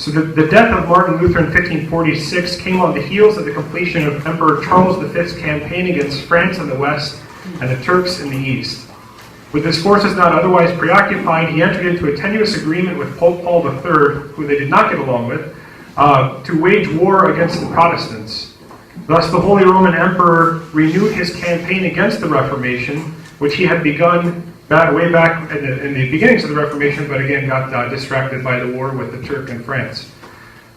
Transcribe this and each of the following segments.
So the death of Martin Luther in 1546 came on the heels of the completion of Emperor Charles V's campaign against France in the west and the Turks in the east. With his forces not otherwise preoccupied, he entered into a tenuous agreement with Pope Paul III, who they did not get along with, to wage war against the Protestants. Thus, the Holy Roman Emperor renewed his campaign against the Reformation, which he had begun way back in the beginnings of the Reformation, but again got distracted by the war with the Turk and France.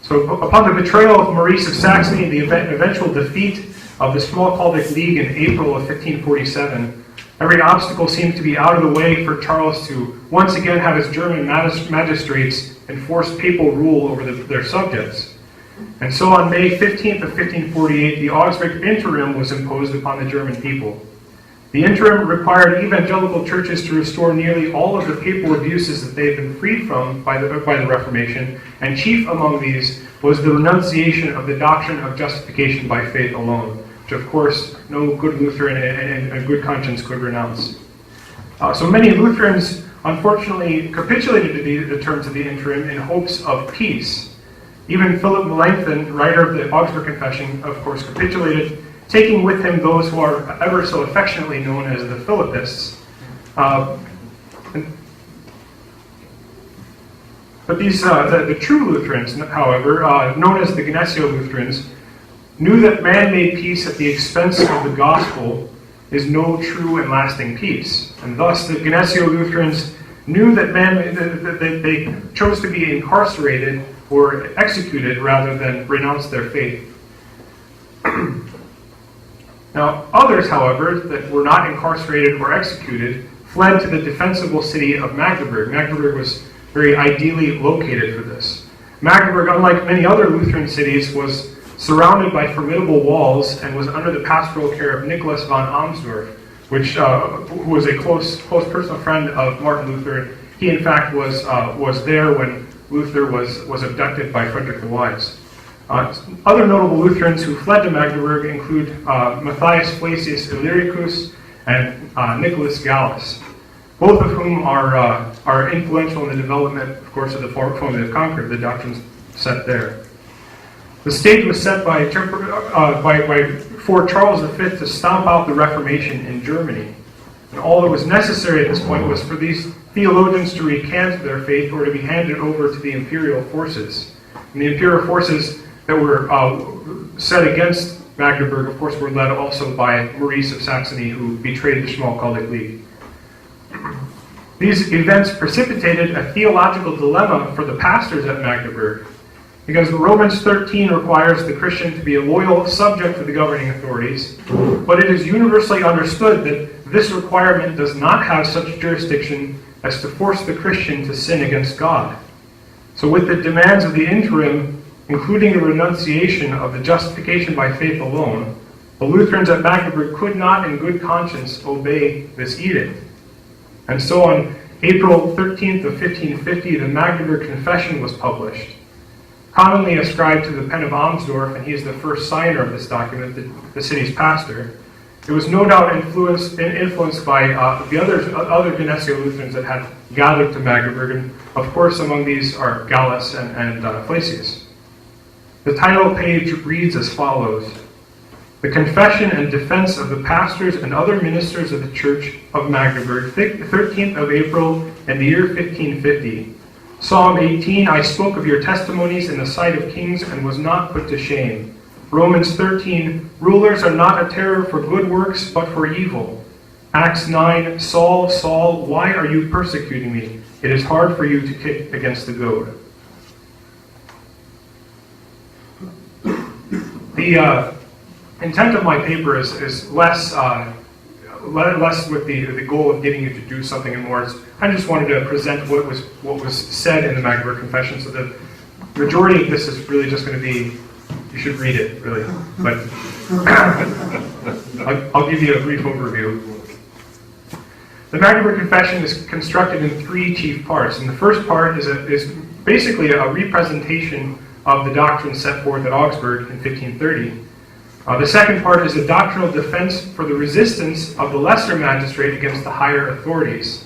So, upon the betrayal of Maurice of Saxony and the eventual defeat of the Small Chaldaic League in April of 1547, every obstacle seemed to be out of the way for Charles to once again have his German magistrates enforce papal rule over their subjects. And so on May 15th of 1548, the Augsburg Interim was imposed upon the German people. The interim required evangelical churches to restore nearly all of the papal abuses that they had been freed from by the Reformation, and chief among these was the renunciation of the doctrine of justification by faith alone, which of course no good Lutheran and a good conscience could renounce. So many Lutherans unfortunately capitulated to the terms of the interim in hopes of peace. Even Philip Melanchthon, writer of the Augsburg Confession, of course capitulated, taking with him those who are ever so affectionately known as the Philippists. But these, the true Lutherans, however, known as the Gnesio Lutherans, knew that man-made peace at the expense of the gospel is no true and lasting peace. And thus the Gnesio Lutherans knew that they chose to be incarcerated or executed rather than renounce their faith. Now, others, however, that were not incarcerated or executed, fled to the defensible city of Magdeburg. Magdeburg was very ideally located for this. Magdeburg, unlike many other Lutheran cities, was surrounded by formidable walls and was under the pastoral care of Nicholas von Amsdorf, who was a close personal friend of Martin Luther. He, in fact, was there when Luther was abducted by Frederick the Wise. Other notable Lutherans who fled to Magdeburg include Matthias Flacius Illyricus and Nicholas Gallus, both of whom are influential in the development, of course, of the formative Concord, the doctrines set there. The stage was set for Charles V to stomp out the Reformation in Germany. And all that was necessary at this point was for these theologians to recant their faith or to be handed over to the imperial forces. And the imperial forces that were set against Magdeburg, of course, were led also by Maurice of Saxony, who betrayed the Small Chaldaic League. These events precipitated a theological dilemma for the pastors at Magdeburg, because Romans 13 requires the Christian to be a loyal subject to the governing authorities, but it is universally understood that this requirement does not have such jurisdiction as to force the Christian to sin against God. So with the demands of the interim, including the renunciation of the justification by faith alone, the Lutherans at Magdeburg could not in good conscience obey this edict. And so on April 13th of 1550, the Magdeburg Confession was published, commonly ascribed to the pen of Amsdorf, and he is the first signer of this document, the city's pastor. It was no doubt influenced by the other Gnesio Lutherans that had gathered to Magdeburg, and of course among these are Gallus and Flacius. The title page reads as follows: The Confession and Defense of the Pastors and Other Ministers of the Church of Magdeburg, 13th of April in the year 1550. Psalm 18, I spoke of your testimonies in the sight of kings and was not put to shame. Romans 13, rulers are not a terror for good works, but for evil. Acts 9, Saul, Saul, why are you persecuting me? It is hard for you to kick against the goad. The intent of my paper is less with the goal of getting you to do something and more. I just wanted to present what was said in the Magdeburg Confession. So the majority of this is really just going to be, you should read it, really. But I'll give you a brief overview. The Magdeburg Confession is constructed in three chief parts, and the first part is basically a representation of the doctrine set forth at Augsburg in 1530. The second part is a doctrinal defense for the resistance of the lesser magistrate against the higher authorities.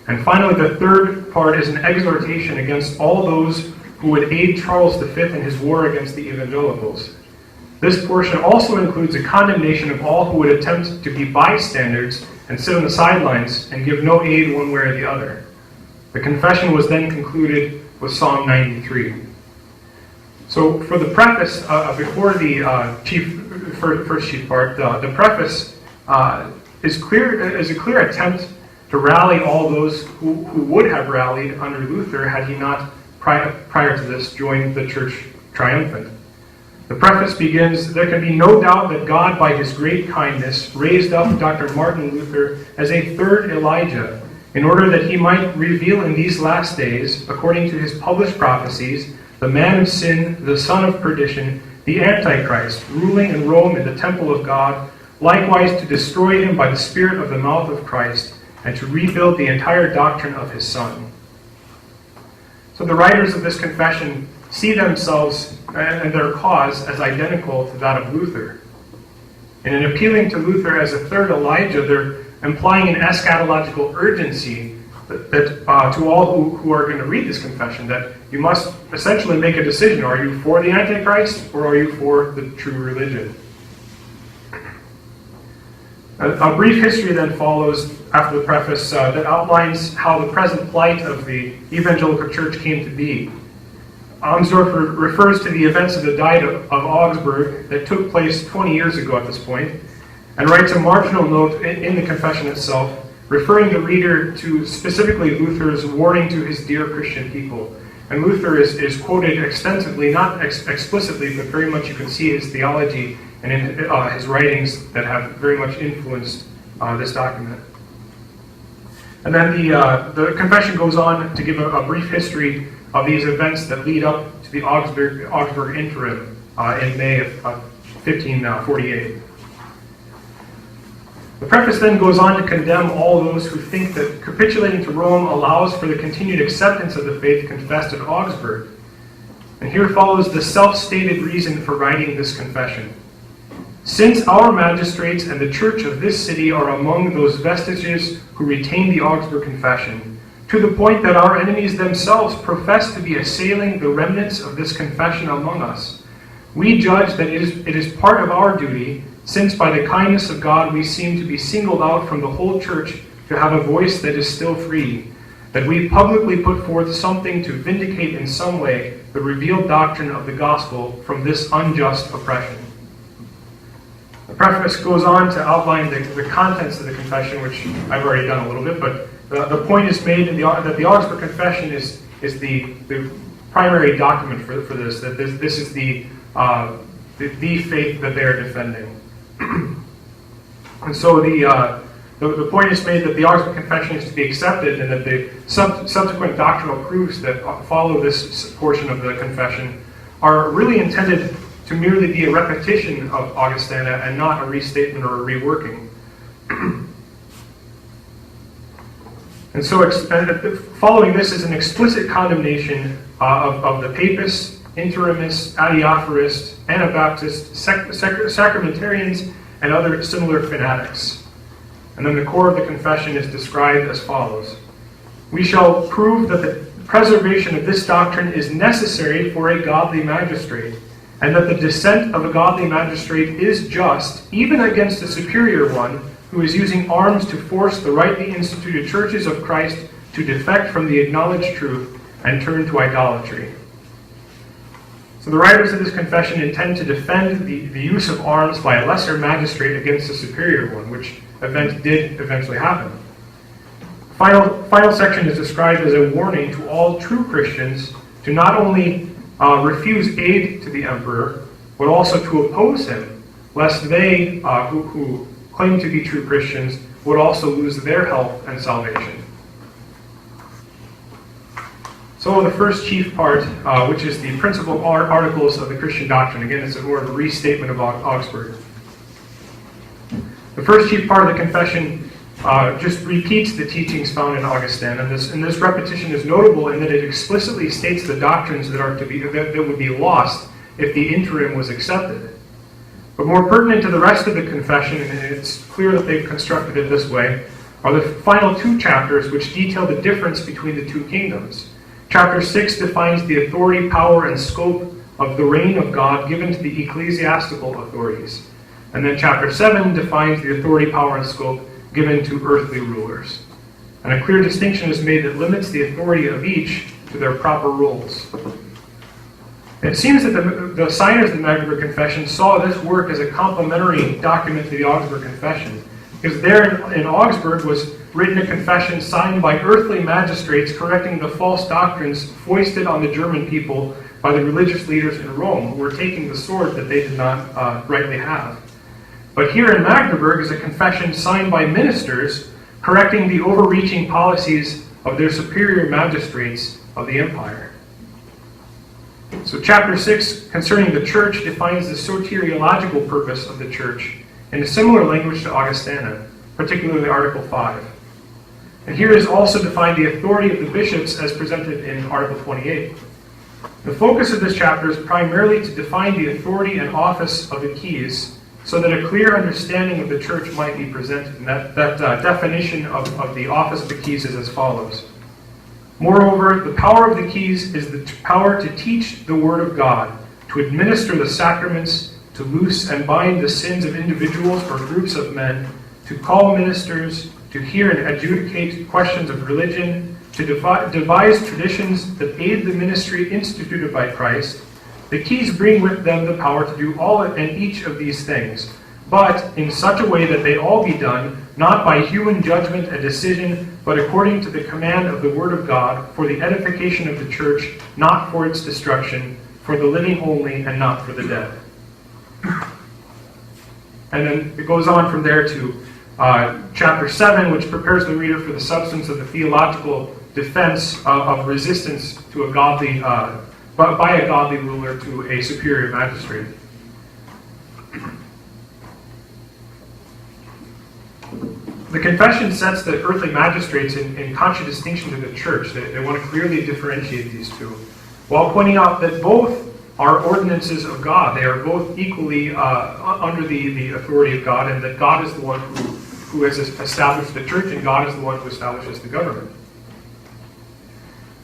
And finally, the third part is an exhortation against all those who would aid Charles V in his war against the evangelicals. This portion also includes a condemnation of all who would attempt to be bystanders and sit on the sidelines and give no aid one way or the other. The confession was then concluded with Psalm 93. So for the preface, before the first chief part, the preface is a clear attempt to rally all those who would have rallied under Luther had he not, prior to this, joined the church triumphant. The preface begins, "There can be no doubt that God, by his great kindness, raised up Dr. Martin Luther as a third Elijah, in order that he might reveal in these last days, according to his published prophecies, the man of sin, the son of perdition, the Antichrist, ruling in Rome in the temple of God, likewise to destroy him by the Spirit of the mouth of Christ, and to rebuild the entire doctrine of his Son." So the writers of this confession see themselves and their cause as identical to that of Luther. And in appealing to Luther as a third Elijah, they're implying an eschatological urgency that to all who are going to read this confession, that you must essentially make a decision. Are you for the Antichrist, or are you for the true religion? A brief history then follows after the preface that outlines how the present plight of the evangelical church came to be. Amsdorff refers to the events of the Diet of Augsburg that took place 20 years ago at this point, and writes a marginal note in the confession itself, referring the reader to specifically Luther's warning to his dear Christian people. And Luther is quoted extensively, not explicitly, but very much you can see his theology and in his writings that have very much influenced this document. And then the confession goes on to give a brief history of these events that lead up to the Augsburg Interim in May of 1548. The preface then goes on to condemn all those who think that capitulating to Rome allows for the continued acceptance of the faith confessed at Augsburg. And here follows the self-stated reason for writing this confession. "Since our magistrates and the church of this city are among those vestiges who retain the Augsburg Confession, to the point that our enemies themselves profess to be assailing the remnants of this confession among us, we judge that it is part of our duty, since by the kindness of God we seem to be singled out from the whole church to have a voice that is still free, that we publicly put forth something to vindicate in some way the revealed doctrine of the gospel from this unjust oppression." The preface goes on to outline the contents of the confession, which I've already done a little bit, but the point is made that the Augsburg Confession is the primary document for this, that this is the faith that they are defending. And so the point is made that the Augsburg Confession is to be accepted, and that the subsequent doctrinal proofs that follow this portion of the confession are really intended to merely be a repetition of Augustana and not a restatement or a reworking. And so following this is an explicit condemnation of the Papists, Interimists, Adiaphorists, Anabaptists, Sacramentarians, and other similar fanatics. And then the core of the confession is described as follows. "We shall prove that the preservation of this doctrine is necessary for a godly magistrate, and that the dissent of a godly magistrate is just, even against a superior one, who is using arms to force the rightly instituted churches of Christ to defect from the acknowledged truth and turn to idolatry." So the writers of this confession intend to defend the use of arms by a lesser magistrate against a superior one, which event did eventually happen. Final section is described as a warning to all true Christians to not only refuse aid to the emperor, but also to oppose him, lest they, who claim to be true Christians, would also lose their help and salvation. So the first chief part, which is the principal articles of the Christian doctrine. Again, it's more of a restatement of Augsburg. The first chief part of the confession just repeats the teachings found in Augustine, and this repetition is notable in that it explicitly states the doctrines that would be lost if the interim was accepted. But more pertinent to the rest of the confession, and it's clear that they've constructed it this way, are the final two chapters which detail the difference between the two kingdoms. Chapter 6 defines the authority, power, and scope of the reign of God given to the ecclesiastical authorities. And then chapter 7 defines the authority, power, and scope given to earthly rulers. And a clear distinction is made that limits the authority of each to their proper roles. It seems that the signers of the Magdeburg Confession saw this work as a complementary document to the Augsburg Confession, because there in Augsburg was written a confession signed by earthly magistrates correcting the false doctrines foisted on the German people by the religious leaders in Rome, who were taking the sword that they did not rightly have. But here in Magdeburg is a confession signed by ministers correcting the overreaching policies of their superior magistrates of the empire. So chapter 6 concerning the church defines the soteriological purpose of the church in a similar language to Augustana, particularly Article 5. And here is also defined the authority of the bishops as presented in Article 28. The focus of this chapter is primarily to define the authority and office of the keys so that a clear understanding of the church might be presented. And that definition of the office of the keys is as follows. Moreover, the power of the keys is the power to teach the word of God, to administer the sacraments, to loose and bind the sins of individuals or groups of men, to call ministers, to hear and adjudicate questions of religion, to devise traditions that aid the ministry instituted by Christ. The keys bring with them the power to do all and each of these things, but in such a way that they all be done, not by human judgment and decision, but according to the command of the Word of God, for the edification of the church, not for its destruction, for the living only, and not for the dead. And then it goes on from there to chapter 7, which prepares the reader for the substance of the theological defense of resistance to a godly, by a godly ruler to a superior magistrate. The confession sets the earthly magistrates in contradistinction to the church. They want to clearly differentiate these two, while pointing out that both are ordinances of God. They are both equally under the authority of God, and that God is the one who has established the church, and God is the one who establishes the government.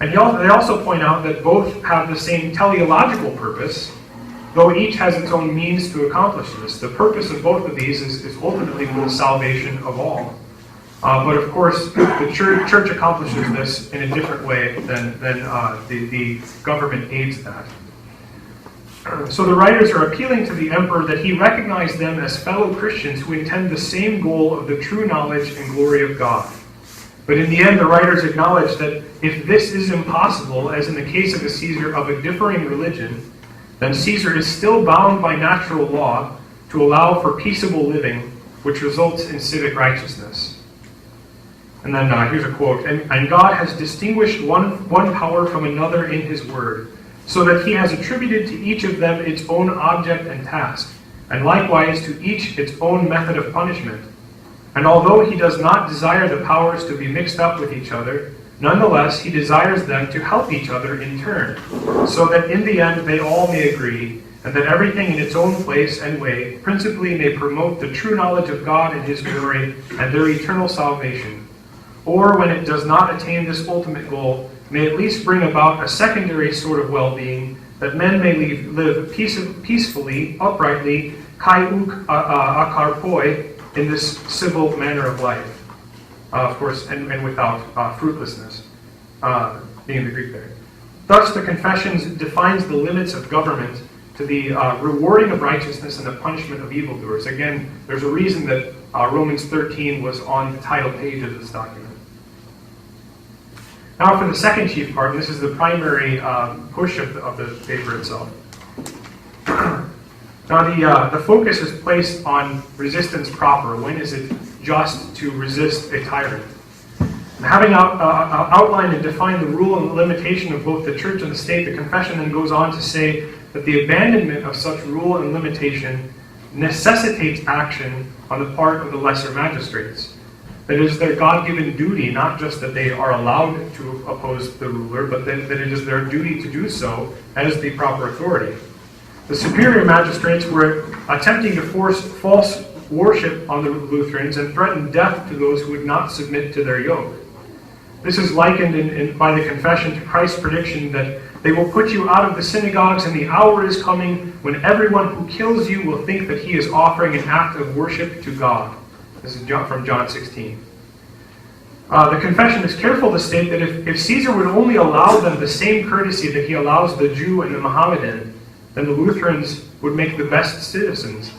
And they also point out that both have the same teleological purpose, though each has its own means to accomplish this. The purpose of both of these is ultimately for the salvation of all. But of course, the church accomplishes this in a different way than the government aids that. So the writers are appealing to the emperor that he recognize them as fellow Christians who intend the same goal of the true knowledge and glory of God. But in the end, the writers acknowledge that if this is impossible, as in the case of a Caesar of a differing religion, then Caesar is still bound by natural law to allow for peaceable living, which results in civic righteousness. And then here's a quote, and God has distinguished one power from another in his word, so that he has attributed to each of them its own object and task, and likewise to each its own method of punishment. And although he does not desire the powers to be mixed up with each other, nonetheless he desires them to help each other in turn, so that in the end they all may agree, and that everything in its own place and way principally may promote the true knowledge of God and his glory and their eternal salvation. Or when it does not attain this ultimate goal, may at least bring about a secondary sort of well-being, that men may live peacefully, uprightly, kai uk akarpoi, in this civil manner of life. Of course, and without fruitlessness, being the Greek there. Thus, the Confessions defines the limits of government to the rewarding of righteousness and the punishment of evildoers. Again, there's a reason that Romans 13 was on the title page of this document. Now for the second chief part, this is the primary push of the paper itself. Now the focus is placed on resistance proper. When is it just to resist a tyrant? And having outlined and defined the rule and the limitation of both the church and the state, the confession then goes on to say that the abandonment of such rule and limitation necessitates action on the part of the lesser magistrates. That it is their God-given duty, not just that they are allowed to oppose the ruler, but that it is their duty to do so as the proper authority. The superior magistrates were attempting to force false worship on the Lutherans and threaten death to those who would not submit to their yoke. This is likened by the confession to Christ's prediction that they will put you out of the synagogues, and the hour is coming when everyone who kills you will think that he is offering an act of worship to God. This is from John 16. The confession is careful to state that if Caesar would only allow them the same courtesy that he allows the Jew and the Mohammedan, then the Lutherans would make the best citizens.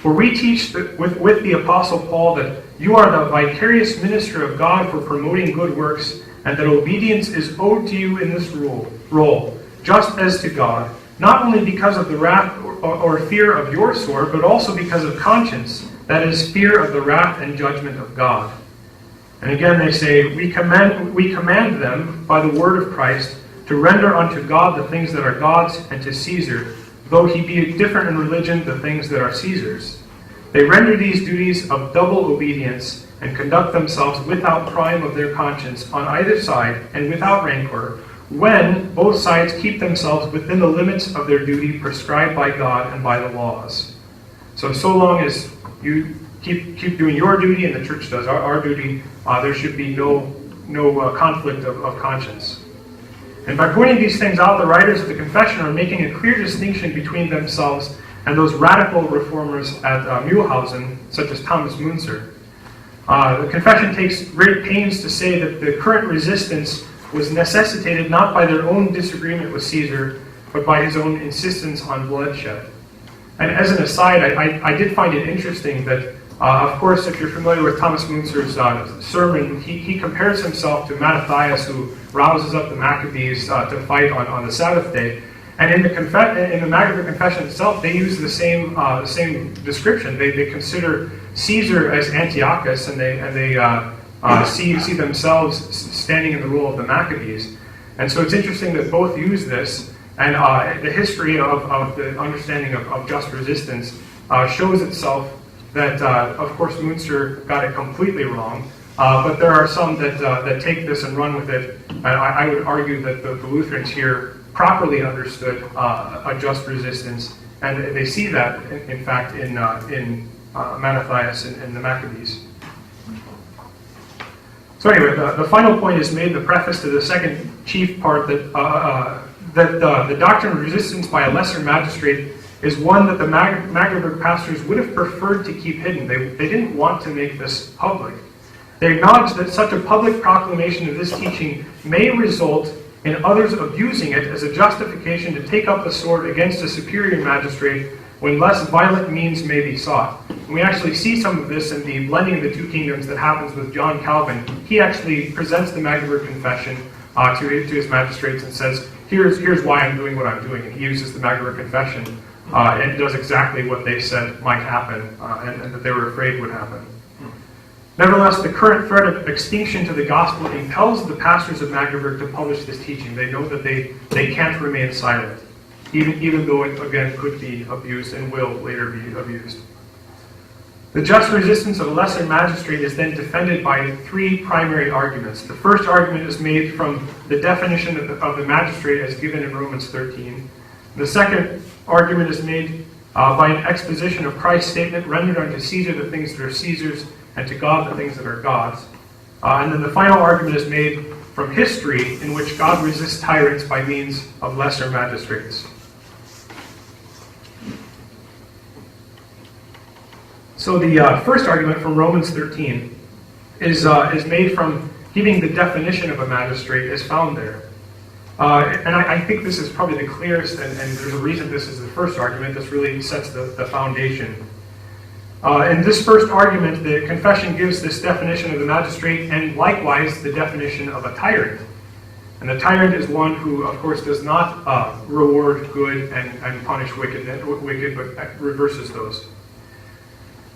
For we teach that with the Apostle Paul that you are the vicarious minister of God for promoting good works, and that obedience is owed to you in this role, just as to God, not only because of the wrath or fear of your sword, but also because of conscience, that is, fear of the wrath and judgment of God. And again they say, we command them by the word of Christ to render unto God the things that are God's, and to Caesar, though he be different in religion, the things that are Caesar's. They render these duties of double obedience, and conduct themselves without crime of their conscience on either side, and without rancor, when both sides keep themselves within the limits of their duty prescribed by God and by the laws. So long as you keep doing your duty and the church does our duty, there should be no conflict of conscience. And by pointing these things out, the writers of the confession are making a clear distinction between themselves and those radical reformers at Mühlhausen, such as Thomas Müntzer. The confession takes great pains to say that the current resistance was necessitated not by their own disagreement with Caesar, but by his own insistence on bloodshed. And as an aside, I did find it interesting that, of course, if you're familiar with Thomas Müntzer's sermon, he compares himself to Mattathias, who rouses up the Maccabees to fight on the Sabbath day. And in the Magdeburg Confession itself, they use the same description. They consider Caesar as Antiochus, and they see themselves standing in the role of the Maccabees. And so it's interesting that both use this, and the history of the understanding of just resistance shows itself that, of course, Müntzer got it completely wrong, but there are some that take this and run with it. And I would argue that the Lutherans here properly understood a just resistance, and they see that, in fact, in Mattathias and the Maccabees. So anyway, the final point is made in the preface to the second chief part, that the doctrine of resistance by a lesser magistrate is one that the Magdeburg pastors would have preferred to keep hidden. They didn't want to make this public. They acknowledged that such a public proclamation of this teaching may result in others abusing it as a justification to take up the sword against a superior magistrate when less violent means may be sought. And we actually see some of this in the blending of the two kingdoms that happens with John Calvin. He actually presents the Magdeburg Confession to his magistrates and says, here's why I'm doing what I'm doing. And he uses the Magdeburg Confession and does exactly what they said might happen and that they were afraid would happen. Nevertheless, the current threat of extinction to the gospel impels the pastors of Magdeburg to publish this teaching. They know that they can't remain silent, even though it, again, could be abused and will later be abused. The just resistance of a lesser magistrate is then defended by three primary arguments. The first argument is made from the definition of the magistrate as given in Romans 13. The second argument is made by an exposition of Christ's statement, rendered unto Caesar the things that are Caesar's, and to God the things that are God's. And then the final argument is made from history, in which God resists tyrants by means of lesser magistrates. So the first argument from Romans 13 is made from giving the definition of a magistrate as found there. And I think this is probably the clearest, and there's a reason this is the first argument. This really sets the foundation. In this first argument, the confession gives this definition of the magistrate, and likewise the definition of a tyrant. And the tyrant is one who, of course, does not reward good and punish wicked, but reverses those.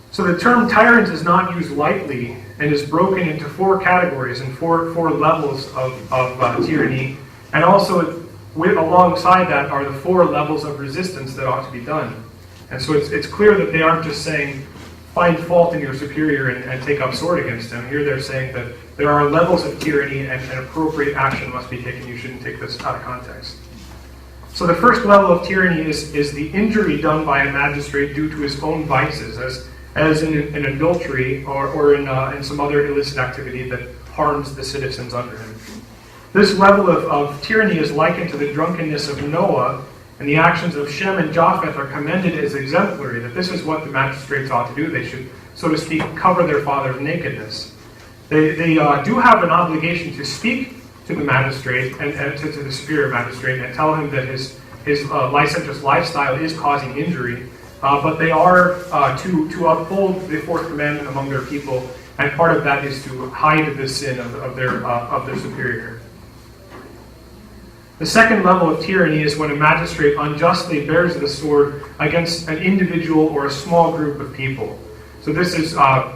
So the term tyrant is not used lightly and is broken into four categories and four levels of tyranny. And also, alongside that are the four levels of resistance that ought to be done. And so it's clear that they aren't just saying, find fault in your superior and take up sword against him. Here they're saying that there are levels of tyranny and appropriate action must be taken. You shouldn't take this out of context. So the first level of tyranny is the injury done by a magistrate due to his own vices, as in adultery or in some other illicit activity that harms the citizens under him. This level of tyranny is likened to the drunkenness of Noah, and the actions of Shem and Japheth are commended as exemplary, that this is what the magistrates ought to do. They should, so to speak, cover their father's nakedness. They do have an obligation to speak to the magistrate and to the superior magistrate and tell him that his licentious lifestyle is causing injury, but they are to uphold the fourth commandment among their people, and part of that is to hide the sin of their superior. The second level of tyranny is when a magistrate unjustly bears the sword against an individual or a small group of people. So this is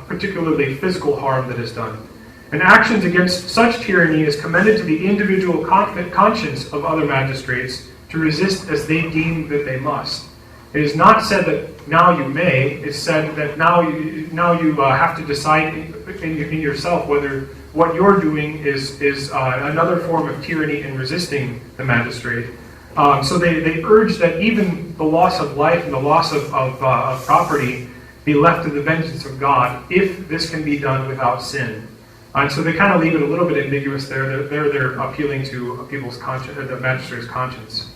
particularly physical harm that is done. And actions against such tyranny is commended to the individual conscience of other magistrates to resist as they deem that they must. It is not said that now you may, it's said that now you have to decide in yourself whether what you're doing is another form of tyranny in resisting the magistrate. So they urge that even the loss of life and the loss of property be left to the vengeance of God if this can be done without sin. And so they kind of leave it a little bit ambiguous there. They're appealing to people's conscience, the magistrate's conscience.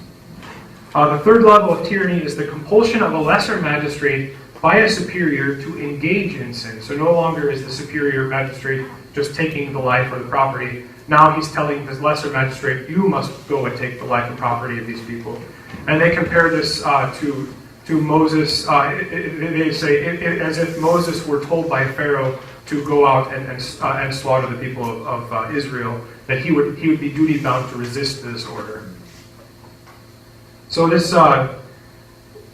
The third level of tyranny is the compulsion of a lesser magistrate by a superior to engage in sin. So no longer is the superior magistrate just taking the life or the property. Now he's telling this lesser magistrate, you must go and take the life and property of these people. And they compare this to Moses. They say as if Moses were told by Pharaoh to go out and slaughter the people of Israel, that he would be duty bound to resist this order. So this,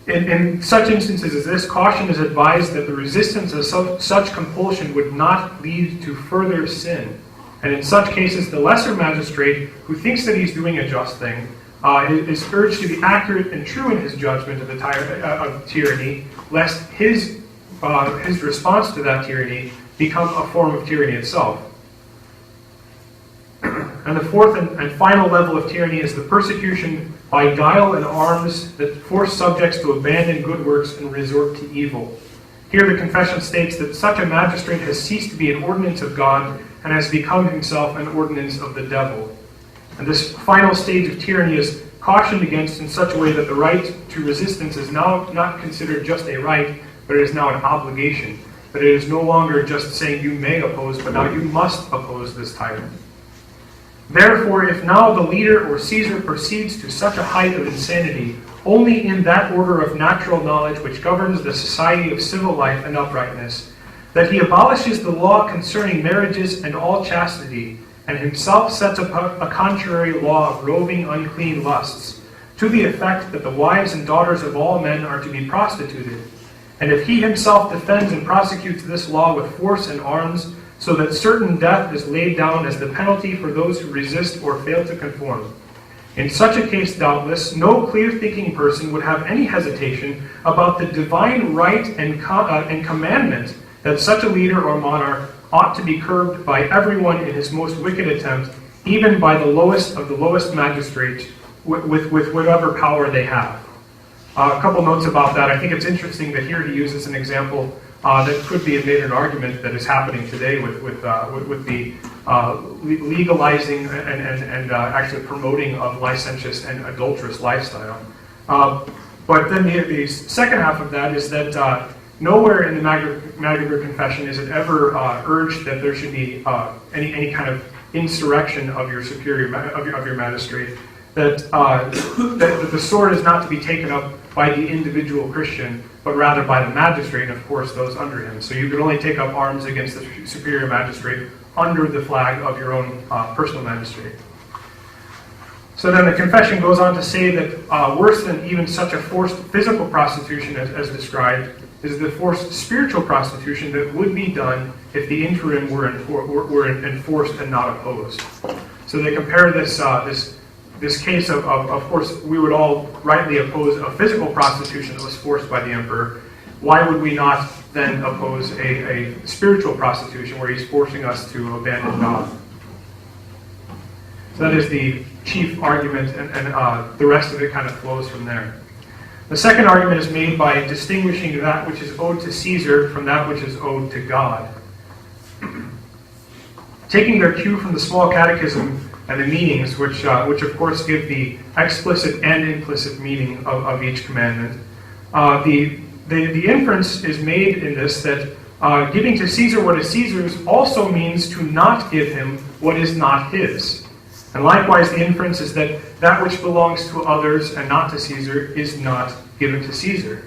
in such instances as this, caution is advised that the resistance of such compulsion would not lead to further sin. And in such cases, the lesser magistrate, who thinks that he's doing a just thing, is urged to be accurate and true in his judgment of tyranny, lest his response to that tyranny become a form of tyranny itself. And the fourth and final level of tyranny is the persecution by guile and arms that force subjects to abandon good works and resort to evil. Here the confession states that such a magistrate has ceased to be an ordinance of God and has become himself an ordinance of the devil. And this final stage of tyranny is cautioned against in such a way that the right to resistance is now not considered just a right, but it is now an obligation. That it is no longer just saying you may oppose, but now you must oppose this tyrant. Therefore, if now the leader or Caesar proceeds to such a height of insanity, only in that order of natural knowledge which governs the society of civil life and uprightness, that he abolishes the law concerning marriages and all chastity, and himself sets up a contrary law of roving unclean lusts, to the effect that the wives and daughters of all men are to be prostituted. And if he himself defends and prosecutes this law with force and arms, so that certain death is laid down as the penalty for those who resist or fail to conform. In such a case, doubtless, no clear-thinking person would have any hesitation about the divine right and commandment that such a leader or monarch ought to be curbed by everyone in his most wicked attempt, even by the lowest of the lowest magistrates, with whatever power they have. A couple notes about that. I think it's interesting that here he uses an example that could be made an argument that is happening today with the legalizing and actually promoting of licentious and adulterous lifestyle. But then the second half of that is that nowhere in the Magdeburg Confession is it ever urged that there should be any kind of insurrection of your superior of your magistrate. That the sword is not to be taken up by the individual Christian, but rather by the magistrate and, of course, those under him. So you can only take up arms against the superior magistrate under the flag of your own personal magistrate. So then the confession goes on to say that worse than even such a forced physical prostitution as described is the forced spiritual prostitution that would be done if the interim were enforced and not opposed. So they compare this case of course, we would all rightly oppose a physical prostitution that was forced by the emperor. Why would we not then oppose a spiritual prostitution where he's forcing us to abandon God? So that is the chief argument, and the rest of it kind of flows from there. The second argument is made by distinguishing that which is owed to Caesar from that which is owed to God. Taking their cue from the small catechism and the meanings, which of course give the explicit and implicit meaning of each commandment, the inference is made in this that giving to Caesar what is Caesar's also means to not give him what is not his. And likewise, the inference is that that which belongs to others and not to Caesar is not given to Caesar.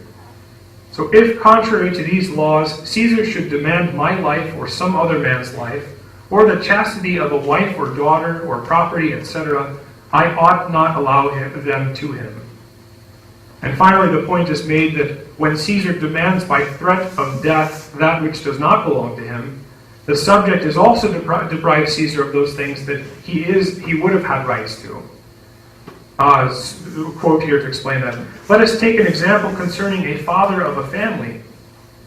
So if, contrary to these laws, Caesar should demand my life or some other man's life, or the chastity of a wife or daughter or property, etc., I ought not allow them to him. And finally, the point is made that when Caesar demands by threat of death that which does not belong to him, the subject is also deprived Caesar of those things that he would have had rights to. Quote here to explain that. Let us take an example concerning a father of a family.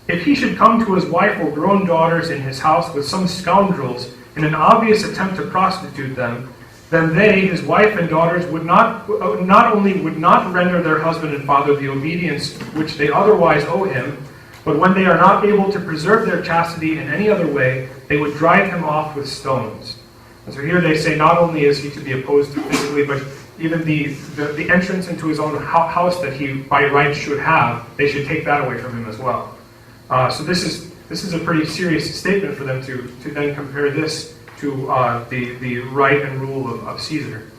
If he should come to his wife or grown daughters in his house with some scoundrels in an obvious attempt to prostitute them, then they, his wife and daughters, would not only would not render their husband and father the obedience which they otherwise owe him, but when they are not able to preserve their chastity in any other way, they would drive him off with stones. And so here they say not only is he to be opposed to physically, but even the entrance into his own house that he by right should have, they should take that away from him as well. So this is a pretty serious statement for them to then compare this to the right and rule of Caesar.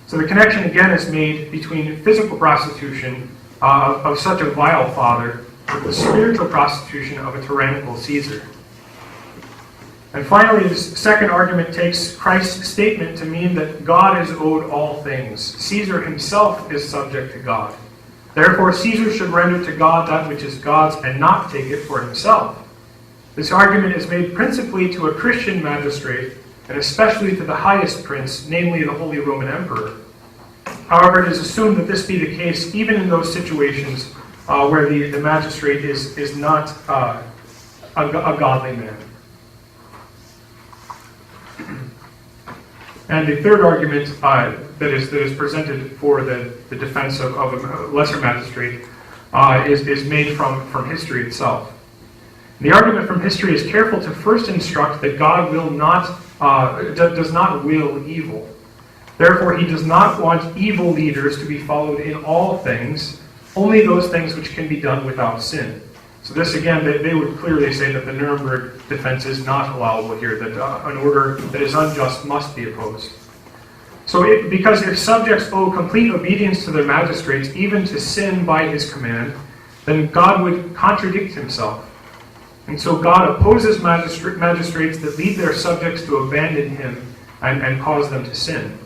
So the connection again is made between physical prostitution of such a vile father with the spiritual prostitution of a tyrannical Caesar. And finally, this second argument takes Christ's statement to mean that God is owed all things. Caesar himself is subject to God. Therefore, Caesar should render to God that which is God's and not take it for himself. This argument is made principally to a Christian magistrate, and especially to the highest prince, namely the Holy Roman Emperor. However, it is assumed that this be the case even in those situations where the magistrate is not a godly man. And the third argument that is presented for the defense of a lesser magistrate is made from history itself. The argument from history is careful to first instruct that God does not will evil. Therefore, he does not want evil leaders to be followed in all things, only those things which can be done without sin. So this, again, they would clearly say that the Nuremberg defense is not allowable here, that an order that is unjust must be opposed. So because if subjects owe complete obedience to their magistrates, even to sin by his command, then God would contradict himself. And so God opposes magistrates that lead their subjects to abandon him and cause them to sin.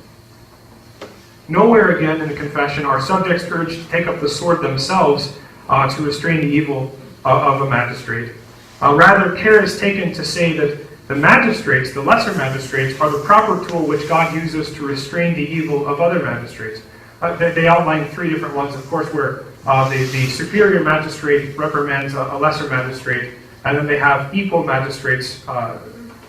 Nowhere again in the confession are subjects urged to take up the sword themselves to restrain the evil of a magistrate. Rather, care is taken to say that the magistrates, the lesser magistrates, are the proper tool which God uses to restrain the evil of other magistrates. They outline three different ones, of course, where the superior magistrate reprimands a lesser magistrate, and then they have equal magistrates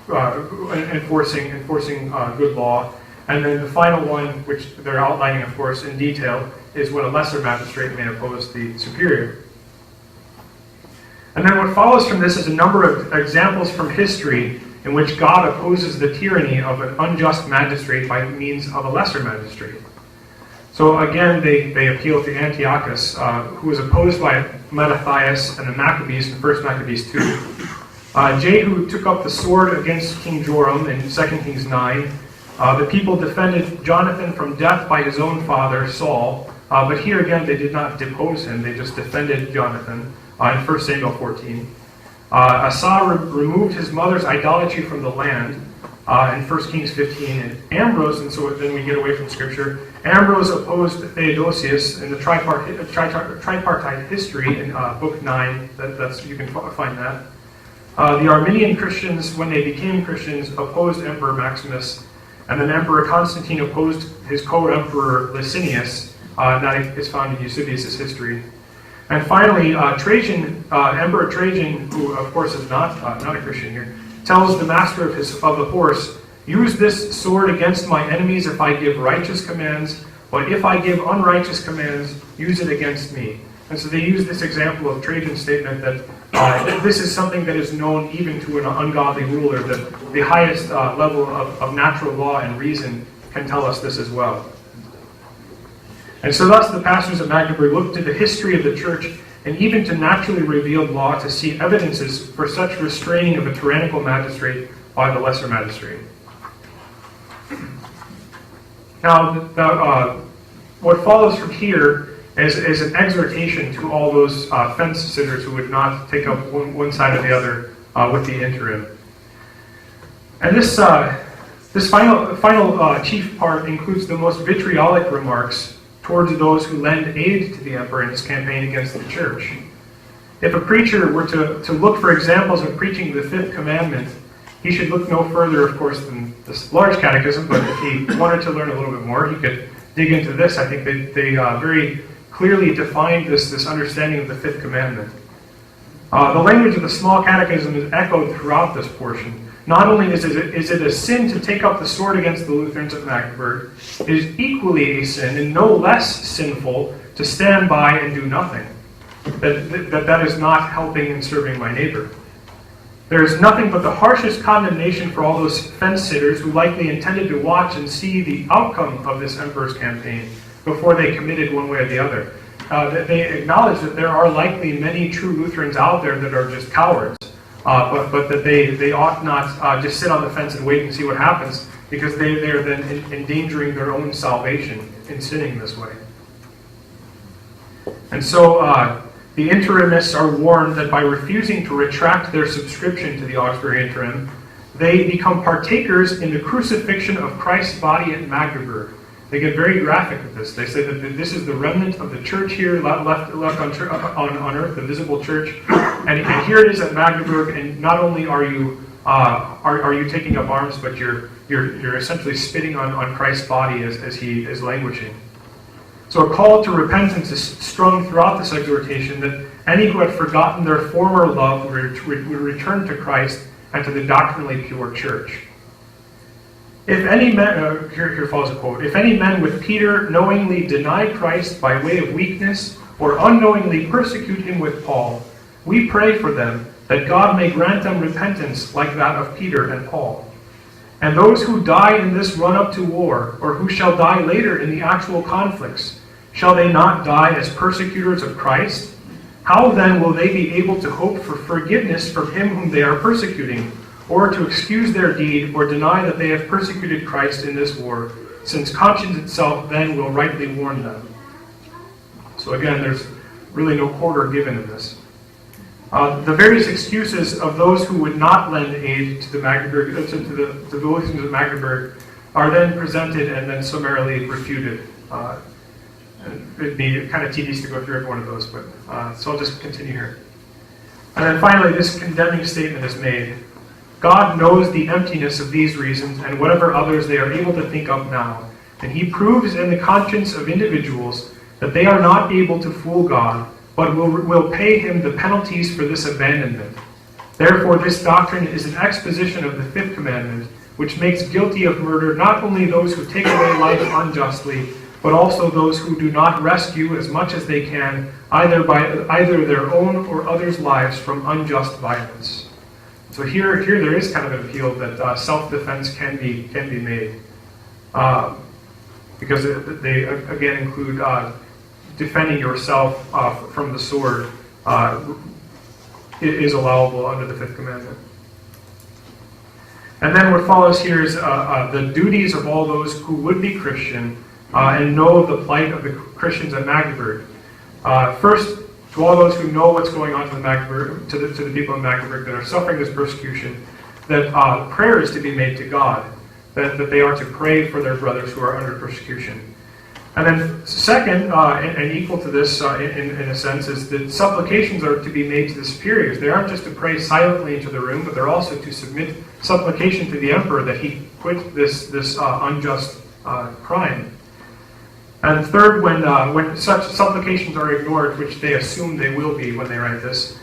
enforcing good law. And then the final one, which they're outlining, of course, in detail, is when a lesser magistrate may oppose the superior. And then what follows from this is a number of examples from history in which God opposes the tyranny of an unjust magistrate by means of a lesser magistrate. So again, they appeal to Antiochus, who was opposed by Mattathias and the Maccabees in 1 Maccabees 2. Jehu took up the sword against King Joram in 2 Kings 9. The people defended Jonathan from death by his own father, Saul. But here again, they did not depose him. They just defended Jonathan in 1 Samuel 14. Asa removed his mother's idolatry from the land in 1 Kings 15. And Ambrose, and so then we get away from Scripture, Ambrose opposed Theodosius in the tripartite history in Book 9. You can find that. The Armenian Christians, when they became Christians, opposed Emperor Maximus. And then Emperor Constantine opposed his co-emperor Licinius. That is found in Eusebius' history. And finally, Trajan, Emperor Trajan, who of course is not a Christian here, tells the master of the horse, "Use this sword against my enemies if I give righteous commands, but if I give unrighteous commands, use it against me." And so they use this example of Trajan's statement that this is something that is known even to an ungodly ruler, that the highest level of natural law and reason can tell us this as well. And so thus the pastors of Magdeburg looked to the history of the church and even to naturally revealed law to see evidences for such restraining of a tyrannical magistrate by the lesser magistrate. Now, what follows from here is an exhortation to all those fence sitters who would not take up one side or the other with the interim. And this final chief part includes the most vitriolic remarks towards those who lend aid to the emperor in his campaign against the church. If a preacher were to look for examples of preaching the fifth commandment, he should look no further, of course, than this large catechism, but if he wanted to learn a little bit more, he could dig into this. I think they very clearly defined this understanding of the fifth commandment. The language of the small catechism is echoed throughout this portion. Not only is it a sin to take up the sword against the Lutherans at Magdeburg, it is equally a sin and no less sinful to stand by and do nothing. That is not helping and serving my neighbor. There is nothing but the harshest condemnation for all those fence-sitters who likely intended to watch and see the outcome of this emperor's campaign before they committed one way or the other. They acknowledge that there are likely many true Lutherans out there that are just cowards, but that they ought not just sit on the fence and wait and see what happens, because they're then endangering their own salvation in sinning this way. And so the interimists are warned that by refusing to retract their subscription to the Augsburg interim, they become partakers in the crucifixion of Christ's body at Magdeburg. They get very graphic with this. They say that this is the remnant of the church here, left on earth, the visible church, and here it is at Magdeburg. And not only are you taking up arms, but you're essentially spitting on Christ's body as he is languishing. So a call to repentance is strung throughout this exhortation, that any who had forgotten their former love would return to Christ and to the doctrinally pure church. If any men, here follows a quote, if any men with Peter knowingly deny Christ by way of weakness, or unknowingly persecute him with Paul, we pray for them, that God may grant them repentance like that of Peter and Paul. And those who die in this run-up to war, or who shall die later in the actual conflicts, shall they not die as persecutors of Christ? How then will they be able to hope for forgiveness from him whom they are persecuting, or to excuse their deed, or deny that they have persecuted Christ in this war, since conscience itself then will rightly warn them? So again, there's really no quarter given in this. The various excuses of those who would not lend aid to the Magdeburg, to the Lutherans of Magdeburg, are then presented and then summarily refuted. It'd be kind of tedious to go through every one of those, but so I'll just continue here. And then finally, this condemning statement is made. God knows the emptiness of these reasons and whatever others they are able to think of now, and he proves in the conscience of individuals that they are not able to fool God, but will pay him the penalties for this abandonment. Therefore, this doctrine is an exposition of the fifth commandment, which makes guilty of murder not only those who take away life unjustly, but also those who do not rescue as much as they can, either their own or others' lives from unjust violence. So here there is kind of an appeal that self-defense can be made, because they again include defending yourself from the sword is allowable under the fifth commandment. And then what follows here is the duties of all those who would be Christian and know of the plight of the Christians at Magdeburg. First, to all those who know what's going on to the people in Magdeburg that are suffering this persecution, that prayer is to be made to God, that they are to pray for their brothers who are under persecution. And then second, and equal to this in a sense, is that supplications are to be made to the superiors. They aren't just to pray silently into the room, but they're also to submit supplication to the emperor that he quit this unjust crime. And third, when such supplications are ignored, which they assume they will be when they write this,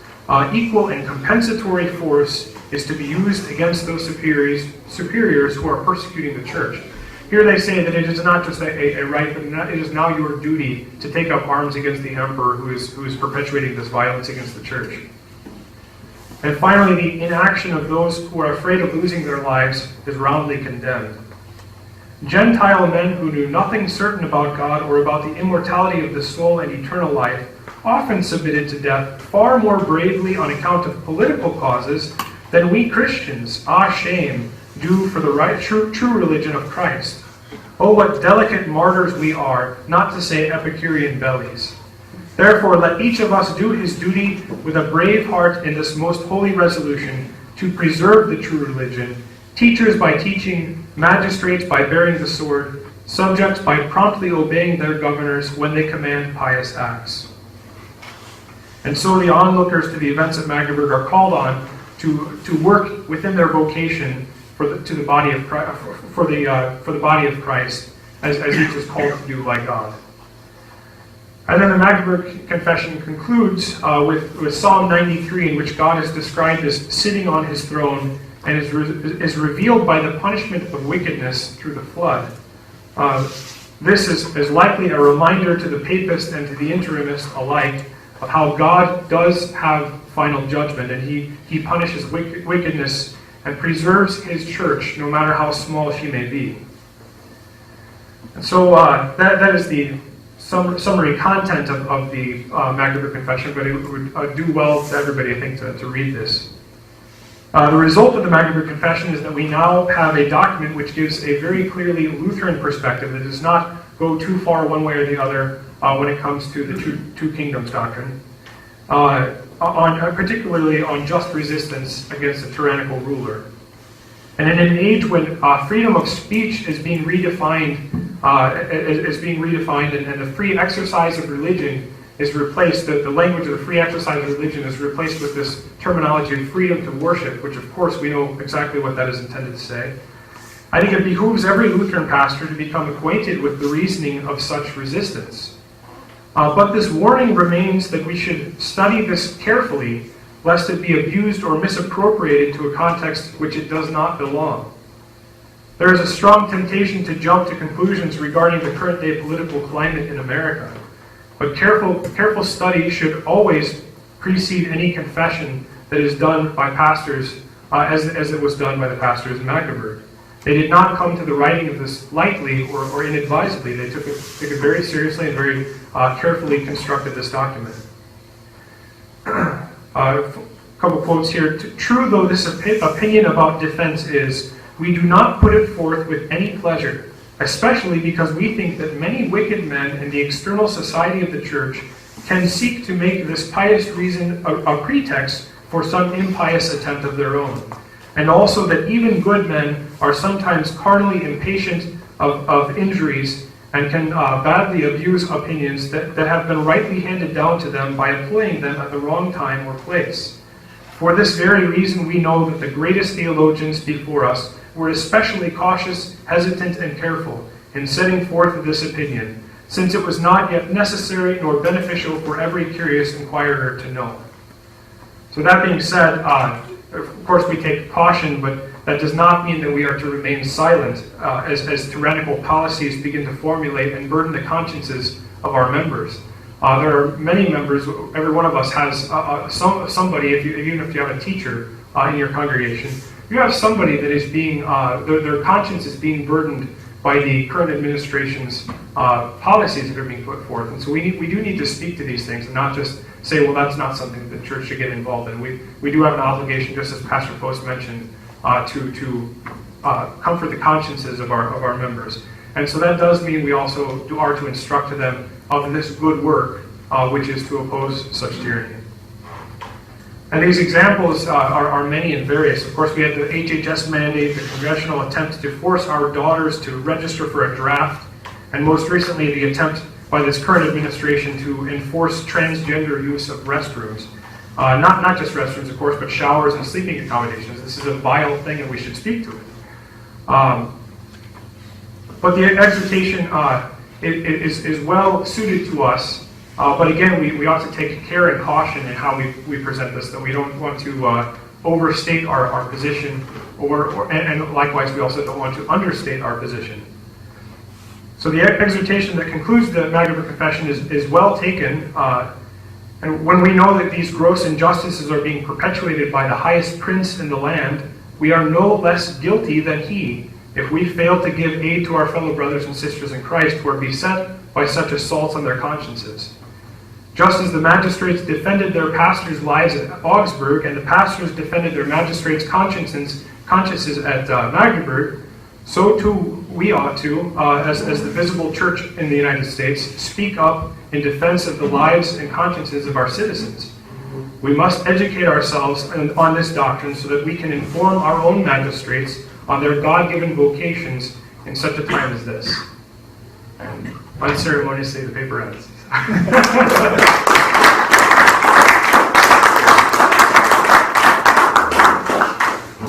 equal and compensatory force is to be used against those superiors who are persecuting the church. Here they say that it is not just a right, but it is now your duty to take up arms against the emperor who is perpetuating this violence against the church. And finally, the inaction of those who are afraid of losing their lives is roundly condemned. Gentile men who knew nothing certain about God or about the immortality of the soul and eternal life often submitted to death far more bravely on account of political causes than we Christians, shame, do for the right, true religion of Christ. Oh, what delicate martyrs we are, not to say Epicurean bellies. Therefore, let each of us do his duty with a brave heart in this most holy resolution to preserve the true religion, teachers by teaching, magistrates by bearing the sword, subjects by promptly obeying their governors when they command pious acts. And so the onlookers to the events at Magdeburg are called on to work within their vocation for the body of Christ, as each is called to do by God. And then the Magdeburg Confession concludes with Psalm 93, in which God is described as sitting on his throne and is revealed by the punishment of wickedness through the flood. This is likely a reminder to the papist and to the interimist alike of how God does have final judgment, and he punishes wickedness and preserves his church, no matter how small she may be. And so that is the summary content of the Magdeburg Confession, but it would do well to everybody, I think, to read this. The result of the Magdeburg Confession is that we now have a document which gives a very clearly Lutheran perspective that does not go too far one way or the other when it comes to the two kingdoms doctrine, particularly on just resistance against a tyrannical ruler. And in an age when freedom of speech is being redefined, and the free exercise of religion is replaced, the language of the free exercise of religion is replaced with this terminology of freedom to worship, which of course we know exactly what that is intended to say. I think it behooves every Lutheran pastor to become acquainted with the reasoning of such resistance. But this warning remains that we should study this carefully, lest it be abused or misappropriated to a context which it does not belong. There is a strong temptation to jump to conclusions regarding the current day political climate in America, but careful study should always precede any confession that is done by pastors, as it was done by the pastors in Magdeburg. They did not come to the writing of this lightly or inadvisedly. They took it very seriously and very carefully constructed this document. A couple quotes here. True though this opinion about defense is, we do not put it forth with any pleasure, especially because we think that many wicked men in the external society of the church can seek to make this pious reason a pretext for some impious attempt of their own, and also that even good men are sometimes carnally impatient of injuries and can badly abuse opinions that have been rightly handed down to them by employing them at the wrong time or place. For this very reason we know that the greatest theologians before us were especially cautious, hesitant, and careful in setting forth this opinion, since it was not yet necessary nor beneficial for every curious inquirer to know. So that being said, of course we take caution, but that does not mean that we are to remain silent as tyrannical policies begin to formulate and burden the consciences of our members. There are many members, every one of us has somebody, even if you have a teacher in your congregation, you have somebody that is being, their conscience is being burdened by the current administration's policies that are being put forth. And so we do need to speak to these things and not just say, well, that's not something that the church should get involved in. We do have an obligation, just as Pastor Post mentioned, to comfort the consciences of our members. And so that does mean we also are to instruct them of this good work, which is to oppose such tyranny. And these examples are many and various. Of course, we had the HHS mandate, the congressional attempt to force our daughters to register for a draft, and most recently the attempt by this current administration to enforce transgender use of restrooms. Not just restrooms, of course, but showers and sleeping accommodations. This is a vile thing and we should speak to it. But the exhortation is well suited to us. But again, we ought to take care and caution in how we present this, that we don't want to overstate our position, and likewise we also don't want to understate our position. So the exhortation that concludes the Magdeburg Confession is well taken, and when we know that these gross injustices are being perpetuated by the highest prince in the land, we are no less guilty than he if we fail to give aid to our fellow brothers and sisters in Christ who are beset by such assaults on their consciences. Just as the magistrates defended their pastors' lives at Augsburg and the pastors defended their magistrates' consciences at Magdeburg, so too we ought to, as the visible church in the United States, speak up in defense of the lives and consciences of our citizens. We must educate ourselves on this doctrine so that we can inform our own magistrates on their God-given vocations in such a time as this. And unceremoniously, the paper ends.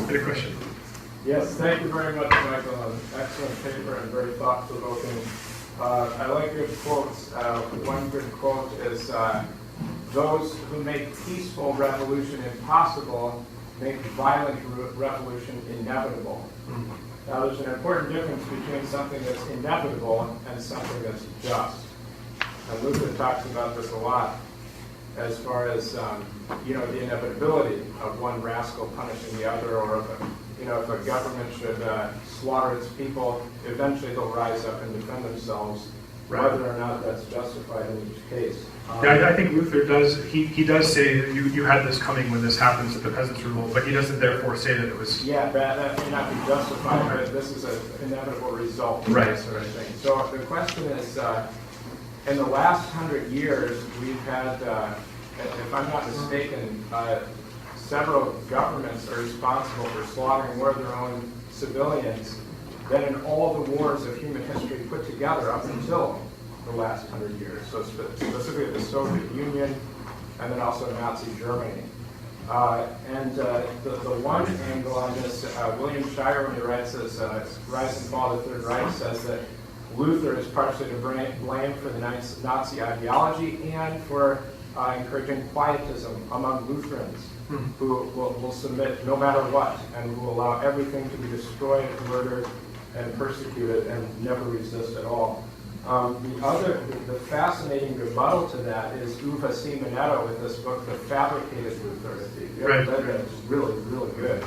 Any question? Yes, thank you very much, Michael. An excellent paper and very thought-provoking. I like your quotes. One good quote is, those who make peaceful revolution impossible make violent revolution inevitable. Now, there's an important difference between something that's inevitable and something that's just. And Luther talks about this a lot as far as, the inevitability of one rascal punishing the other, or if a government should slaughter its people, eventually they'll rise up and defend themselves, whether or not that's justified in each case. I think Luther does, he does say that you had this coming when this happens at the peasants' revolt, but he doesn't therefore say that it was... Yeah, that may not be justified, but this is an inevitable result. Right. That sort of thing. So the question is, in the last 100 years, we've had, if I'm not mistaken, several governments are responsible for slaughtering more of their own civilians than in all the wars of human history put together up until the last 100 years. So specifically the Soviet Union and then also Nazi Germany. And the one angle on this, William Shire, when he writes this, Rise and Fall of the Third Reich, says that Luther is partially to blame for the Nazi ideology and for encouraging quietism among Lutherans, who will submit no matter what and who will allow everything to be destroyed, murdered, and persecuted and never resist at all. The fascinating rebuttal to that is Uwe Simonetto with this book, The Fabricated Luther. If you ever read it, it's really, really good.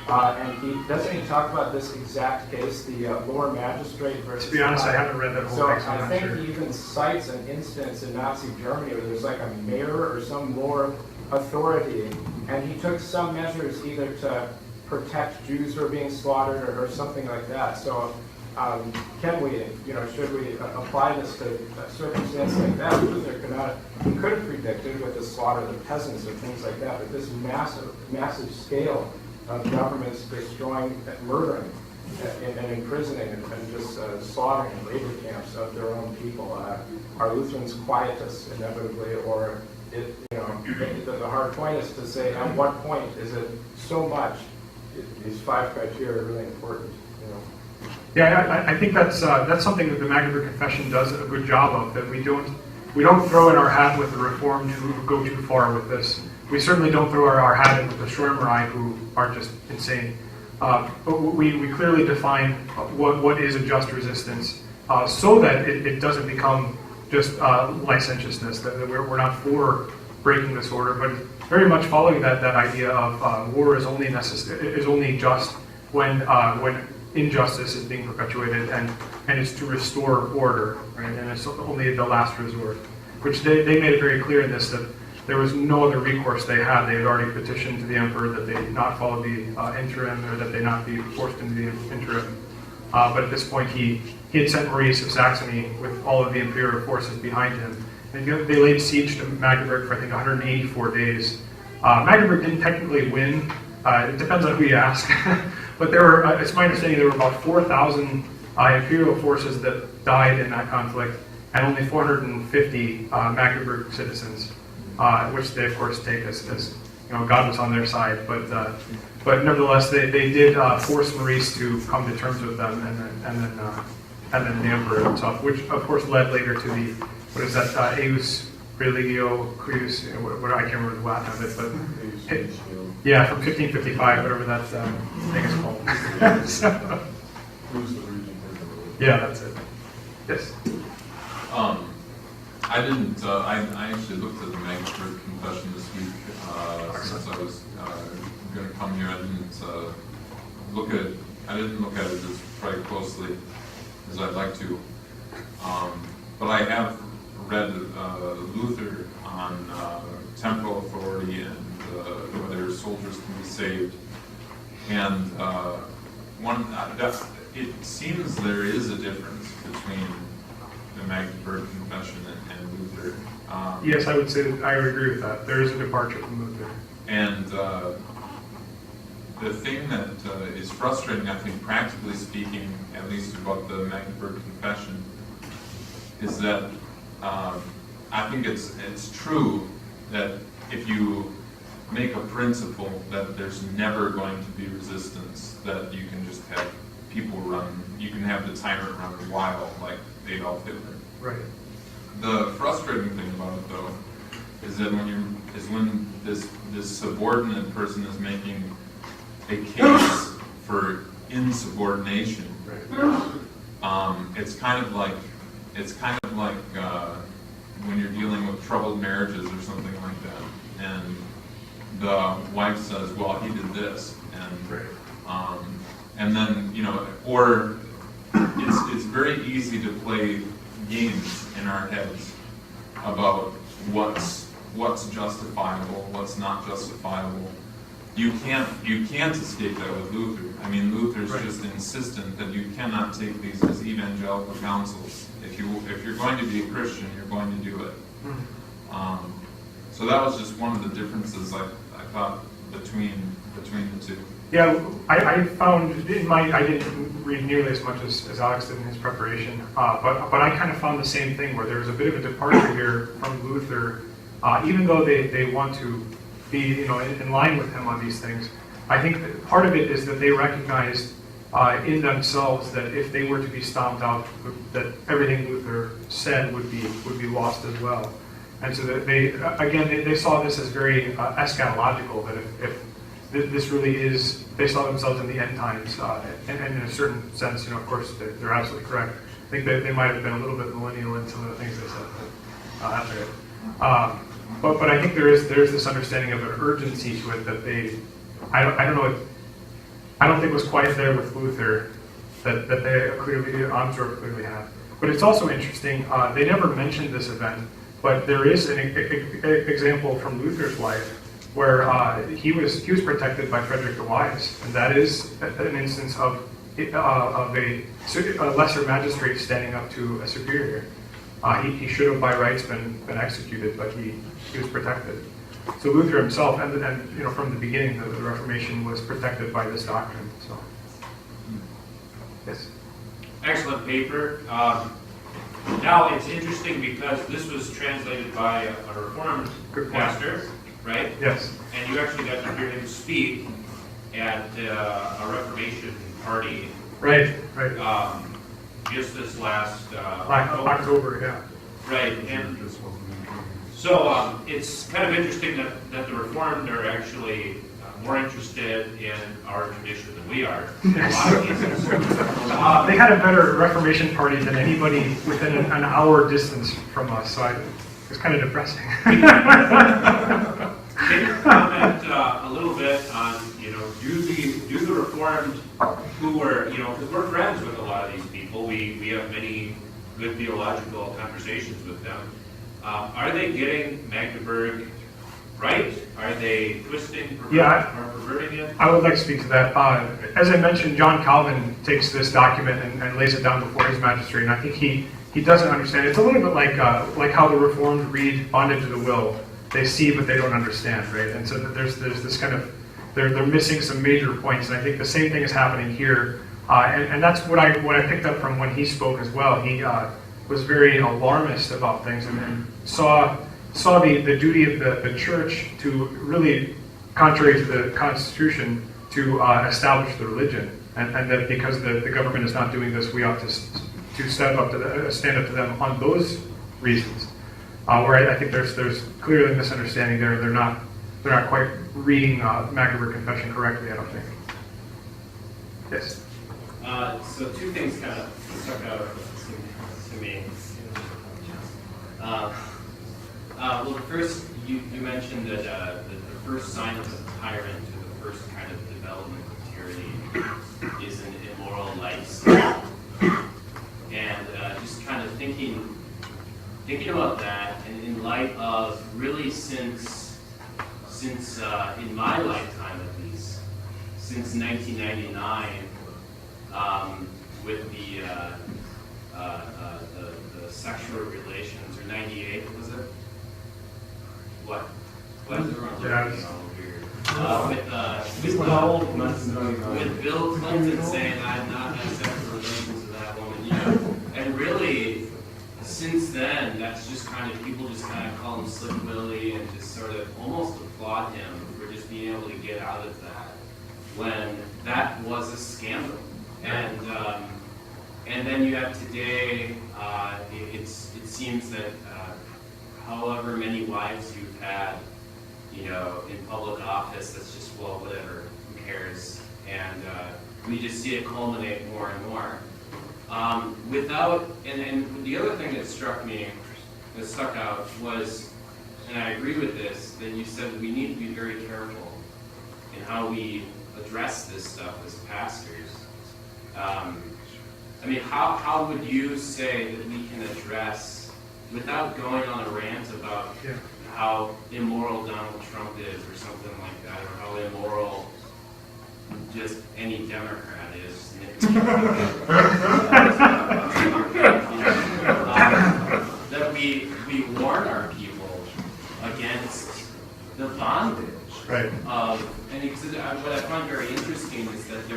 And doesn't he talk about this exact case, the lower magistrate versus... To be honest, I haven't read that whole So thing, I think he even cites an instance in Nazi Germany where there's like a mayor or some lower authority, and he took some measures either to protect Jews who are being slaughtered or something like that. So should we apply this to a circumstance like that? Luther could have predicted with the slaughter of the peasants or things like that, but this massive scale of governments destroying, murdering, and imprisoning and just slaughtering in labor camps of their own people. Are Lutherans quietists inevitably, or the hard point is to say at what point is it so much? These 5 criteria are really important. Yeah, I think that's something that the Magdeburg Confession does a good job of. That we don't throw in our hat with the Reformed who go too far with this. We certainly don't throw our hat in with the Schwärmerei who are just insane. We clearly define what is a just resistance, so that it doesn't become just licentiousness. That we're not for breaking this order, but very much following that idea of war is only just when injustice is being perpetuated, and it's to restore order, right? And it's only the last resort, which they made it very clear in this that there was no other recourse they had. They had already petitioned to the emperor that they not follow the interim, or that they not be forced into the interim. But at this point, he had sent Maurice of Saxony with all of the imperial forces behind him. And they laid siege to Magdeburg for, I think, 184 days. Magdeburg didn't technically win. It depends on who you ask. But there were, it's my understanding, there were about 4,000 imperial forces that died in that conflict, and only 450 Magdeburg citizens, which they, of course, take as God was on their side. But nevertheless, they did force Maurice to come to terms with them, and then the emperor himself, which of course led later to the, what is that, Eius Religio Cuius, I can't remember the Latin of it, but yeah, from 1555, whatever that thing is called. So, yeah, that's it. Yes. I didn't. I actually looked at the Magdeburg Confession this week since I was going to come here. I didn't look at it. I didn't look at it as quite closely as I'd like to. But I have read Luther on temporal authority and whether soldiers can be saved. And it seems there is a difference between the Magdeburg Confession and Luther. Yes, I would say that I would agree with that. There is a departure from Luther. And the thing that is frustrating, I think, practically speaking, at least about the Magdeburg Confession, is that I think it's true that if you make a principle that there's never going to be resistance, that you can just have people run, you can have the tyrant run wild like Adolf Hitler. Right. The frustrating thing about it, though, is that when this subordinate person is making a case for insubordination, right. It's kind of like when you're dealing with troubled marriages or something like that, and the wife says, "Well, he did this," and right. And then or it's very easy to play games in our heads about what's justifiable, what's not justifiable. You can't escape that with Luther. I mean, Luther's right. just insistent that you cannot take these as evangelical counsels. If you're going to be a Christian, you're going to do it. Mm-hmm. So that was just one of the differences I thought between the two. Yeah, I found I didn't read nearly as much as Alex did in his preparation, but I kind of found the same thing where there was a bit of a departure here from Luther, even though they want to be in line with him on these things. I think that part of it is that they recognized in themselves that if they were to be stomped out, that everything Luther said would be lost as well, and so that they saw this as very eschatological. That if this really is, they saw themselves in the end times, and in a certain sense, of course, they're absolutely correct. I think that they might have been a little bit millennial in some of the things they said, but that's okay. But I think there's this understanding of an urgency to it that I don't think was quite there with Luther, that they clearly, I'm sure clearly have. But it's also interesting, they never mentioned this event, but there is an example from Luther's life where he was protected by Frederick the Wise, and that is an instance of a lesser magistrate standing up to a superior. He should have by rights been executed, but he was protected. So Luther himself, and from the beginning, the Reformation was protected by this doctrine. So, yes. Excellent paper. Now it's interesting because this was translated by a Reformed pastor, right? Yes. And you actually got to hear him speak at a Reformation party. Right. Just this last October, yeah. Right. And so it's kind of interesting that the Reformed are actually more interested in our tradition than we are in a lot of cases. They had a better Reformation party than anybody within an hour distance from us, so it's kind of depressing. Can you comment a little bit on, do the Reformed who were, because we're friends with a lot of these people, we have many good theological conversations with them. Are they getting Magdeburg right? Are they twisting or perverting it? I would like to speak to that. As I mentioned, John Calvin takes this document and lays it down before his magistrate, and I think he doesn't understand. It's a little bit like how the Reformed read bondage of the will. They see, but they don't understand, right? And so there's this kind of, they're missing some major points, and I think the same thing is happening here. And that's what I picked up from when he spoke as well. He was very alarmist about things and saw the duty of the church to really, contrary to the Constitution, to establish the religion, and that because the government is not doing this, we ought to stand up to them on those reasons. Where I think there's clearly a misunderstanding there. They're not quite reading Magdeburg Confession correctly, I don't think. Yes. So two things kind of stuck out of me. Well, first, you mentioned that the first sign of a tyrant, or the first kind of development of tyranny, is an immoral lifestyle. And just kind of thinking about that, and in light of really since in my lifetime at least, since 1999, with the sexual relations, or 98, was it? What? Yeah, with Bill Clinton saying I've not had sexual relations with that woman, you know, and really since then that's just kind of people just kind of call him Slick Willie and just sort of almost applaud him for just being able to get out of that when that was a scandal. And then you have today, it seems that however many wives you've had, you know, in public office, that's just, well, whatever, who cares? And we just see it culminate more and more. And the other thing that struck me, that stuck out was, and I agree with this, that you said we need to be very careful in how we address this stuff as pastors. I mean, how would you say that we can address, without going on a rant about how immoral Donald Trump is or something like that, or how immoral just any Democrat is, that we warn our people against the bondage of, and what I find very interesting is that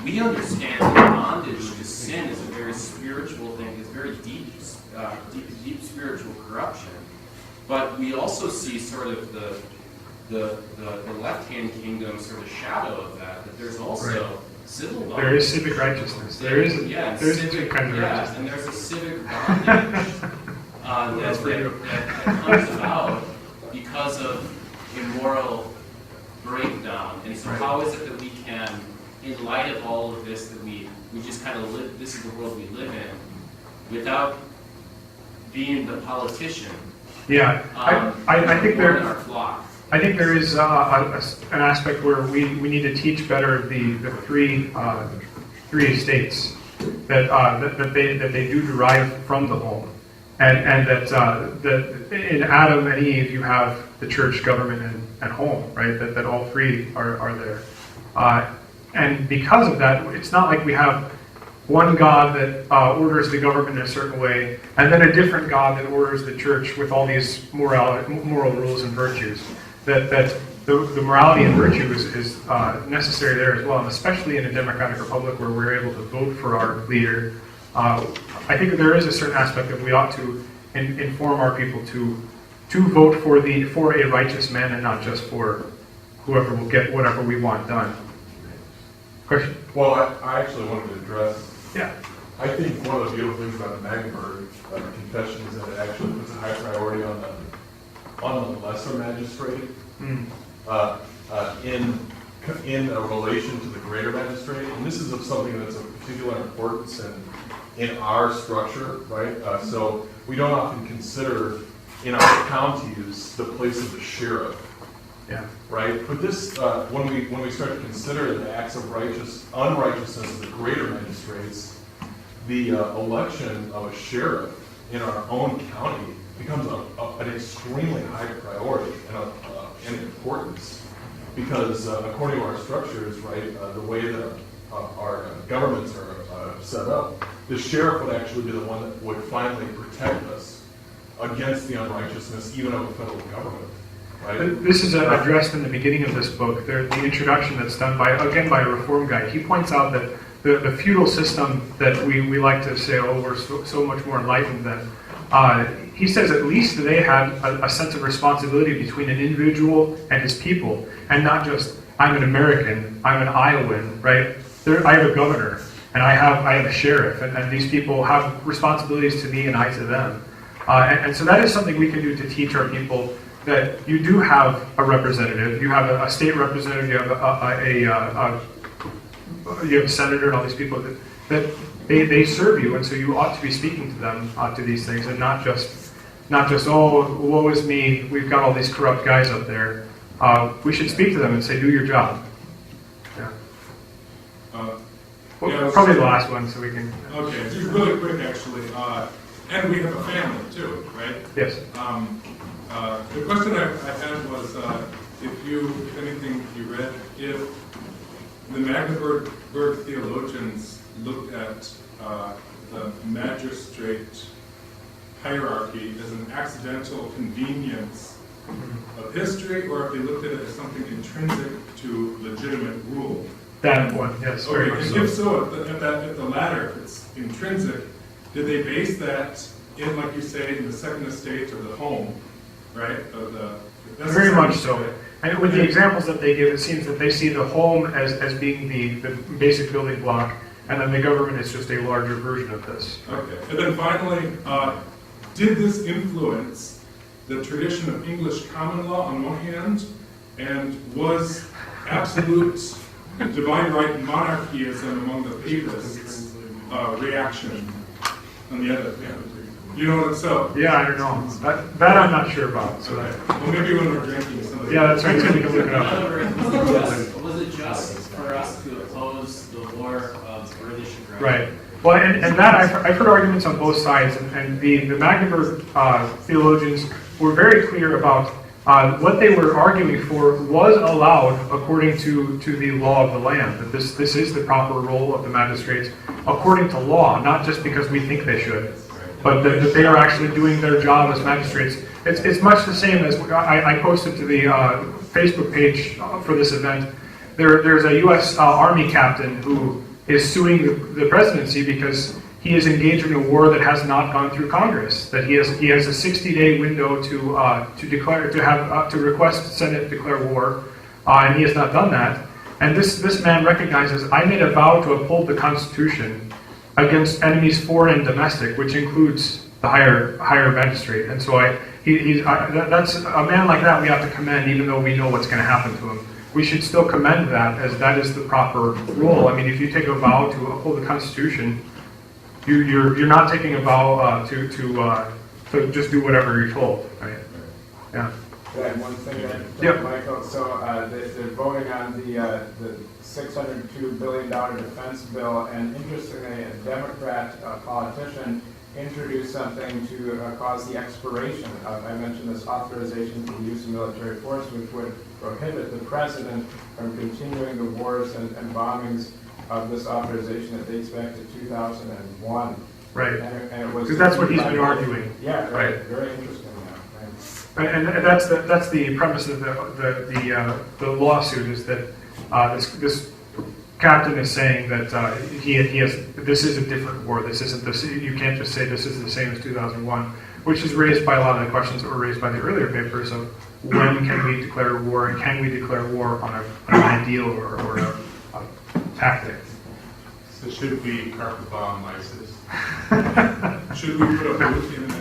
we understand that bondage to sin is a very spiritual thing, it's very deep spiritual corruption. But we also see sort of the left-hand kingdom sort of shadow of that there's also civil bondage. There is civic righteousness. There is civic kind of righteousness. And there's a civic bondage that comes about because of immoral breakdown. And so how is it that we can, in light of all of this, that we just kind of live, this is the world we live in, without being the politician? Yeah, I think there. Our flock. I think there is an aspect where we need to teach better the three estates that they do derive from the home, and that in Adam and Eve you have the church, government, and home, right? That all three are there, and because of that, it's not like we have one God that orders the government in a certain way, and then a different God that orders the church with all these moral rules and virtues. That the morality and virtue is necessary there as well, and especially in a democratic republic where we're able to vote for our leader. I think that there is a certain aspect that we ought to inform our people to vote for a righteous man and not just for whoever will get whatever we want done. Question? Well, I actually wanted to address. Yeah. I think one of the beautiful things about the Magdeburg confession is that it actually puts a high priority on the lesser magistrate in a relation to the greater magistrate, and this is of something that's of particular importance in our structure, right? So we don't often consider in our counties the place of the sheriff. Yeah. Right, but this when we start to consider the acts of unrighteousness of the greater magistrates, the election of a sheriff in our own county becomes an extremely high priority and importance, because according to our structures, right, the way that our governments are set up, the sheriff would actually be the one that would finally protect us against the unrighteousness, even of the federal government. Right. This is addressed in the beginning of this book. The introduction that's done by a reform guy. He points out that the feudal system that we like to say, oh, we're so much more enlightened than. He says at least they had a sense of responsibility between an individual and his people, and not just I'm an American, I'm an Iowan, right? I have a governor, and I have a sheriff, and these people have responsibilities to me and I to them. And so that is something we can do to teach our people, that you do have a representative, you have a state representative, you have a senator, and all these people. that they serve you, and so you ought to be speaking to them to these things, and not just oh, woe is me, we've got all these corrupt guys up there. We should speak to them and say, do your job. Yeah. Probably the last one, so we can. Okay, just really quick, actually. And we have a family too, right? Yes. The question I had was, if anything you read, if the Magdeburg theologians looked at the magistrate hierarchy as an accidental convenience of history, or if they looked at it as something intrinsic to legitimate rule. That one, yes, very Okay, much and so. if so, at the latter, if it's intrinsic, did they base that in, like you say, in the second estate of the home, right? That's Very the much second so. estate. And with the examples that they give, it seems that they see the home as being the basic building block, and then the government is just a larger version of this. Okay, and then finally, did this influence the tradition of English common law on one hand, and was absolute divine right monarchism among the papists reaction on the other hand? You know what? So Yeah, I don't know. That I'm not sure about. So well, maybe when we're drinking some of the yeah, that's right. We can look it In up. other words, was it just for us to oppose the war of British aggression? Right. Well, and that I've heard arguments on both sides, and the Magdeburg theologians were very clear about what they were arguing for was allowed according to the law of the land. That this is the proper role of the magistrates according to law, not just because we think they should, but that they are actually doing their job as magistrates. It's much the same as I posted to the Facebook page for this event. There's a U.S. Army captain who is suing the presidency because he is engaged in a war that has not gone through Congress. That he has a 60-day window to request Senate declare war, and he has not done that. And this man recognizes, I made a vow to uphold the Constitution against enemies foreign and domestic, which includes the higher magistrate. And so that's a man like that we have to commend, even though we know what's going to happen to him. We should still commend that, as that is the proper role. I mean, if you take a vow to uphold the Constitution, you're not taking a vow to just do whatever you're told, right? Yeah. And one thing, Yep. Michael, so they're voting on the $602 billion defense bill, and interestingly, a Democrat politician introduced something to cause the expiration of, I mentioned this authorization for the use of military force, which would prohibit the president from continuing the wars and bombings of this authorization that dates back to 2001. Right. And it was Because that's what he's been arguing. Yeah, Right. Very interesting. Right. And that's the premise of the lawsuit, is that this captain is saying that this is a different war. This isn't this. You can't just say this is the same as 2001, which is raised by a lot of the questions that were raised by the earlier papers of when can we declare war, and can we declare war on an ideal or a tactic. So should we carpet bomb ISIS? Should we put a boot in it?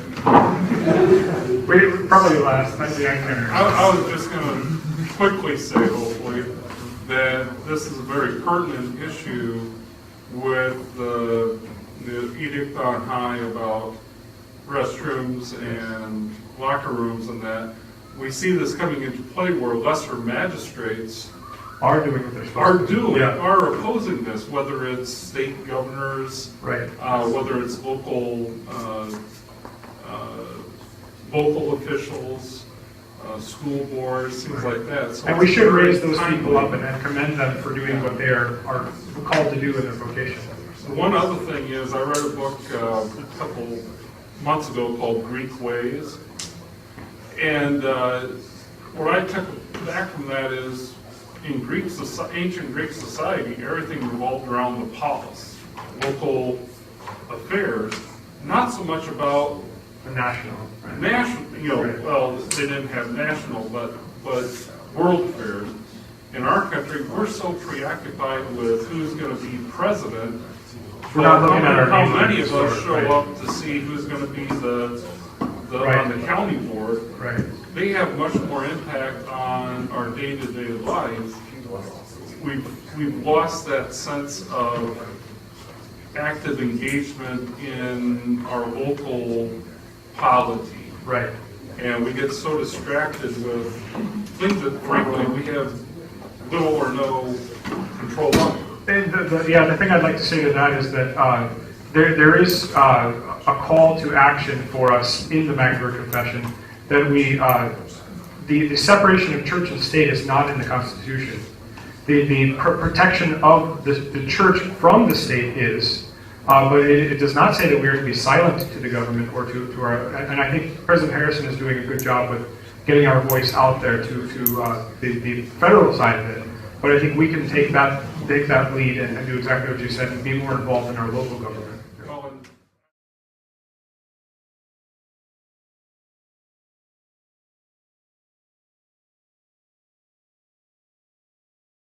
We probably last. I was just going to quickly say, hopefully, that this is a very pertinent issue with the edict on high about restrooms and locker rooms, and that we see this coming into play where lesser magistrates are doing what they're supposed to do. are opposing this, whether it's state governors, right, whether it's local officials, school boards, things like that. So and we should raise those people up and commend them for doing what they are called to do in their vocation. One other thing is, I read a book a couple months ago called Greek Ways, and what I took back from that is, in ancient Greek society, everything revolved around the polis, local affairs, not so much about the national. Well, they didn't have national, but world affairs. In our country, we're so preoccupied with who's going to be president. We're not looking at our how neighbors many of us first, show right. up to see who's going to be on the county board. Right. They have much more impact on our day-to-day life. We've lost that sense of active engagement in our local polity. Right. And we get so distracted with things that frankly we have little or no control of. And the thing I'd like to say to that is that there is a call to action for us in the Magdeburg Confession that the separation of church and state is not in the Constitution. The protection of the church from the state is, but it does not say that we are to be silent to the government or to our. And I think President Harrison is doing a good job with getting our voice out there to the federal side of it. But I think we can take that lead and do exactly what you said and be more involved in our local government.